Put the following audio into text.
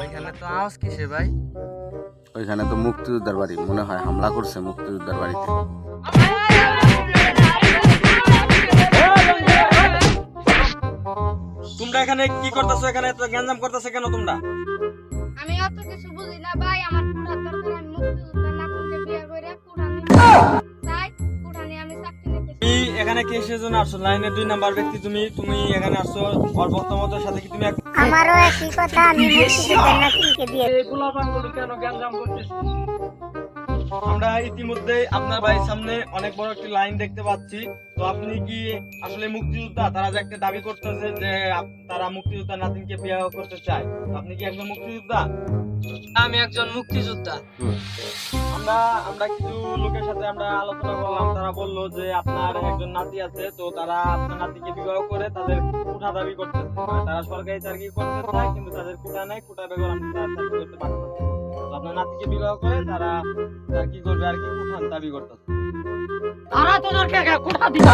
ওইখানে তো আওয়াজ কিসে ভাই? ওইখানে তো মুক্তিযোদ্ধার বাড়ি, মনে হয় হামলা করছে মুক্তিযোদ্ধার বাড়িতে। তোমরা এখানে কি করতেছো? এখানে এত গ্যাঞ্জাম করতেছো কেন তোমরা? আমি অত কিছু বুঝি না ভাই, আমার কুড়ার দরকার। আমি মুক্তিযোদ্ধার নাতিকে বিয়ে করে কুড়ানি চাই, কুড়ানি আমি চাকরি নিতে চাই। তুমি এখানে কে সেজন্য আসছো? লাইনে 2 নাম্বার ব্যক্তি তুমি এখানে আসছো ওর বর্তমানের সাথে কি তুমি আমারও একই কথা, আমি মুক্তিযোদ্ধার নাতিকে বিয়ে কেন গ্যাঞ্জাম করতেছো? আমরা ইতিমধ্যে আপনার বাড়ির সামনে অনেক বড় একটি লাইন দেখতে পাচ্ছি। তো আপনি কি আসলে মুক্তিযোদ্ধা? তারা যে একটা দাবি করতেছে যে তারা মুক্তিযোদ্ধা নাতিনকে বিয়ে করতে চায়। তো আপনি কি একজন মুক্তিযোদ্ধা? আমি একজন মুক্তিযোদ্ধা। আমরা কিছু লোকের সাথে আমরা আলোচনা করলাম, তারা বলল যে আপনার একজন নাতি আছে, তো তারা আপনার নাতিকে বিবাহ করে তাদের কুঠা দাবি করতেছে। মানে তারা সরকারি চাকরি করতে চায় কিন্তু তাদের কুঠা নেই, কুঠা বেগর তারা চাকরি করতে পারতেছে। তো আপনার নাতিকে বিবাহ করে তারা কি করবে আর কি কুঠান দাবি করতেছে। তারা তোদেরকে কুঠা দিবে।